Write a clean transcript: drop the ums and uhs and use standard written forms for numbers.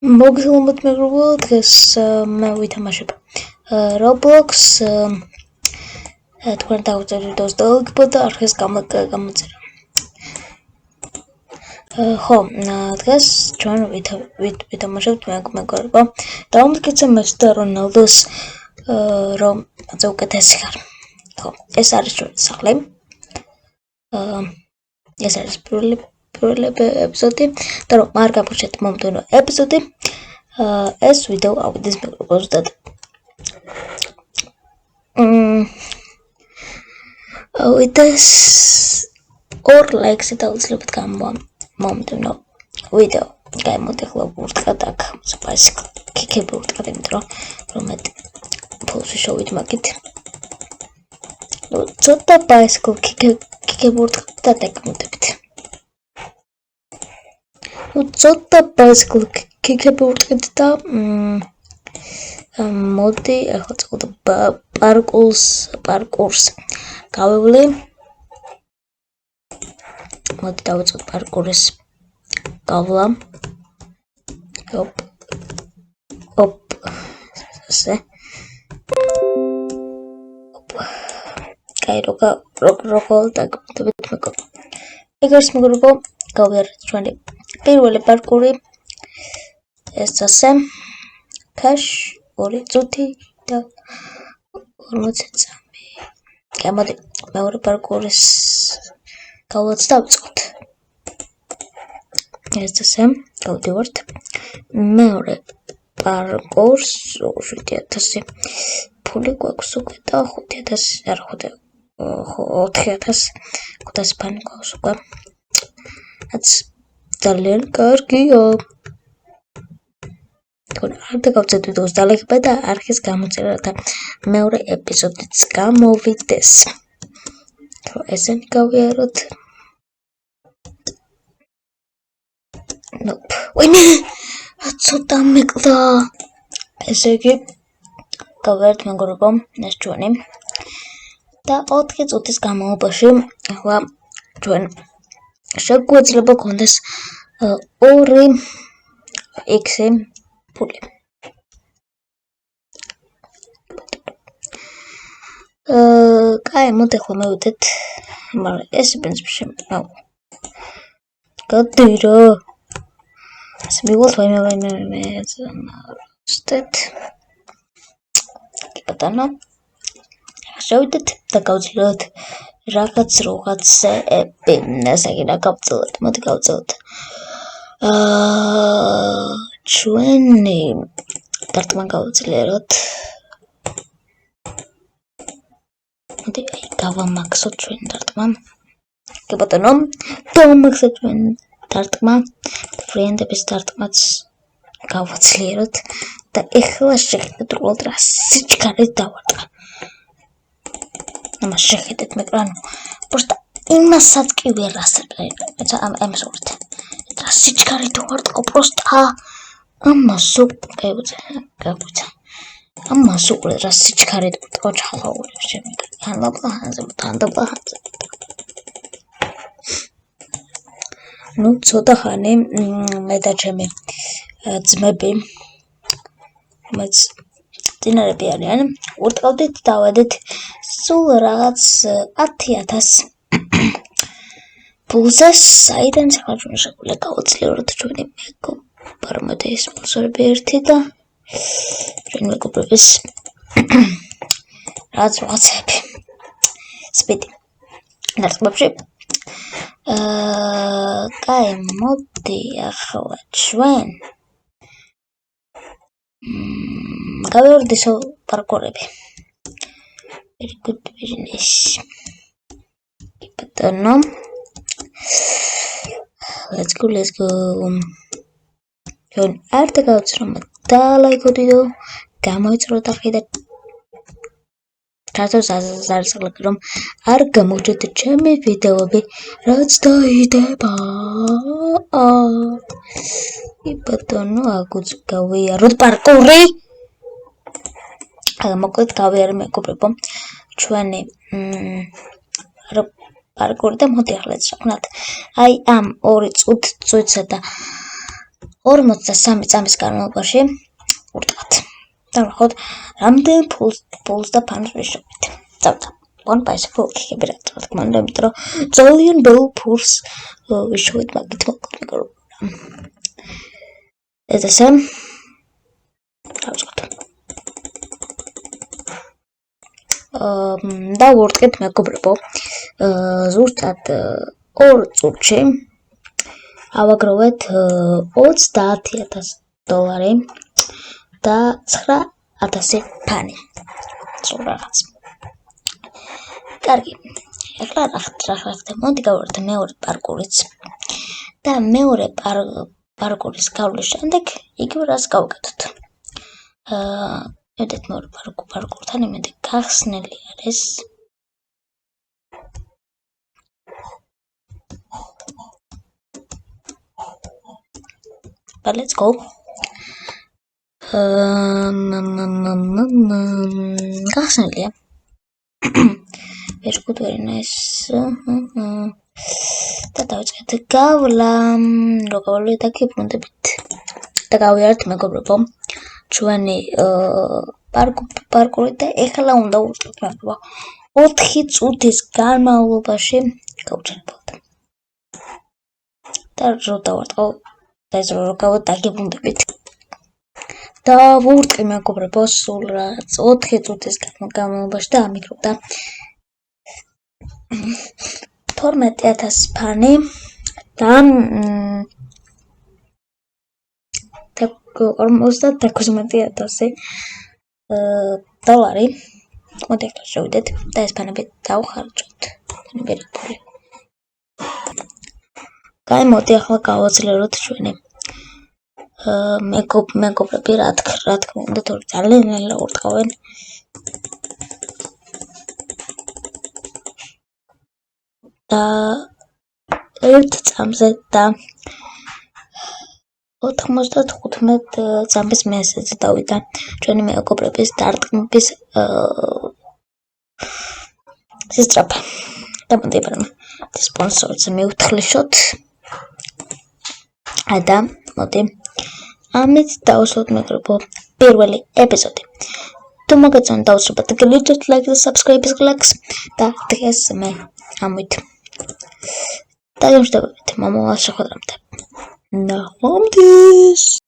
მოგესალმებით მეგობრებო, დღეს მე ვითამაშებ Roblox. თქვენ დავწერთ ვიდეოს დაალგებო და არხის გამოწერა. ხო, დღეს ჩვენ ვითამაშებთ მეგობრებო. დავამტკიცე მეც და რონალდოს რომ უკეთესი ხარ. ხო, ეს არის ჩვენი სახლი. ეს არის პირველი ეპიზოდი და რომ არ გაგვიჩნდეთ მომდევნო ეპიზოდი, ეს ვიდეო ავიდეს მეგობრებო ზუსტად. ავიდეს 2 ლაიქსი დაუძლებთ მომდევნო ვიდეო. გამოდი ახლა ვურტყათ აქ ბაისკლი ქიქები ვურტყათ, იმიტომ რომ მეტი ფულში შოვით მაგით. ცოტა ბაისკლი ქიქები ვურტყათ და დაგმოდებით. ცოტა ბაისკლი ქიქები ვურტყით და მოდი ახლა წავიდე პარკურს გავევლი. მოდი დავიწყოთ პარკურის გავლა. ოპ ასე. კაი, როგორ დაგმოდებით მეგობრებო. ეგრეს მეგობრებო, გავიარეთ ჩვენი პირველი პარკური. ეს ასე. ქაშ 2 წუთი და 40 წამი. გამოდი მეორე პარკურის გავლაც დავიწყოთ. ეს ასე. გავდივართ მეორე პარკურს 7000 ფული გვაქვს უკვე და 5000 არა 4500 ფანი გვაქვს უკვე. რაც ძალიან კარგია. თქვენ არ დაგავწეთ ვიდეოს დალაიქება და არხის გამოწერა და მეორე ეპიზოდიც გამოვიდეს. ხო, ესენი გავიაროთ. ვინე ცოტა მეკლდა. ესე იგი გავიარეთ მეგობრებო, ეს ჩვენი და 4 წუთის განმავლობაში ახლა ჩვენ შეგვეძლება გქონდეს 2x ფული. კაი, მოდი ახლა მივიდეთ, მაგრამ ეს პრინციპში გადირო. ასე მივიღოთ ვაიმე სტეთ. კი ბატონო. შევიდეთ და გავძლოთ რაღაცეები. ასე იგი რა გავწელოთ, მოდი გავწელოთ. ჩვენი დარტყმა გავძლიეროთ. მოდი გავამაქსოთ ჩვენი დარტყმა. კი ბატონო, დავამაქსოთ ჩვენი დარტყმა. ფრიენდების დარტყმაც გავაძლიეროთ და ეხლა შეხედეთ უბრალოდ რა სიჩქარე დავარტყა. ამას შეხედეთ მეკრანო. просто იმასაც კი ვერ ასწრებს. ამას ვართ. რა სიჩქარე დავარტყა просто ამას უკევზე. გავუცა. ამას უკვე რა სიჩქარე დავარტყა ჩახაურებს შემიგე. ანლაპლანზე თანდაბლანზე. ну ცოტა ხანი მე და ჩემი ძმები რომელიც წინარები არიან ვურტყავდით დავედით სულ რაღაც 10000 ფულზე, საიდან საერთოდ შეგვიძლია გავაძლიეროთ ჩვენი მეგობრების სპონსორები ერთი და ჩვენი მეგობრების რაღაცები სპიდი ნარწყებში. კაი, მოდი ახლა ჩვენ გავიარდით პარკურები. very good business. ბატონო, let's go. ჩვენ არ დაგავწრო და ლაიქოდი და გამოიწროთ ახლა და ჩასოს ზარსალაკ რომ არ გამოვჭეთ ჩემი ვიდეოები რაც დაიდება. ბატონო, აგუც გავიაროთ პარკური. მოკლედ გავიარე მეგობრებო ჩვენი პარკური და მოდი ახლა ვსაუბროთ. აი ამ 2 წუთსა და 43 წამის განმავლობაში ურტყავთ. დავახოთ რამდენ ფულს და ფანს ვიშოვით. წავდა. ვანპაის ფულკები რა თქმა უნდა, იმიტომ რომ ძალიან ბევრ ფულს ვიშოვით მაგით მოკლა. ეს ასე დავწყოთ. და ვურტყით მეგობრებო, ზუსტად 2 წუთში ავაგროვეთ $30,000 და 9,000 ფანი. სულ რაღაც. კარგი. ეხლა რა ხდება? მოდი გავარდე მეორე პარკურიც. და მეორე პარკურის გავლის შემდეგ იგივე რას გავკეთოთ. ედეთ მეორე პარკურთან იმედი გახსნელი არის. Let's go. გახსნელია. Very good, very nice. და დავიწყეთ გავლა. რო გავლა და გიბრუნდებით. და გავიარეთ მეგობრებო. ჩვენი პარკური და ეხლა უნდა ვუწყოთ მეგობრებო. 4 წუთის განმავლობაში გავჩერებოთ. და რო დავარტყო და ეს რო გავდაგიბრუნდებით. და ვურტყი მეგობრებო სულ რაღაც 4 წუთის განმავლობაში და ამიქრობდა 12,000 ფანი და 56,000 დოლარი. მოდი ახლა შევიდეთ და ეს ფანები დავხარჯოთ. ფანები რა ფული. მოდი ახლა გავაძლიეროთ ჩვენი მეგობრები რა თქმა უნდა, თორე ძალიან ურტყავენ. და 1 წამზე და 95 წამის მესეძი დავიდა ჩვენი მეგობრების დარტყმების სისწრაფე. და მოდი სპონსორს მივთხრიშოთ. და მოდი ამით დავუსვათ მეგობრებო პირველი ეპიზოდი. თუ მოგეწონა დაუსვათ გლიჩეთ ლაიქ და subscribe-ის გლაკს და დღეს მე ამით და გამშვიდობებით მომავალ შეხვედრამდე. ნახვამდის.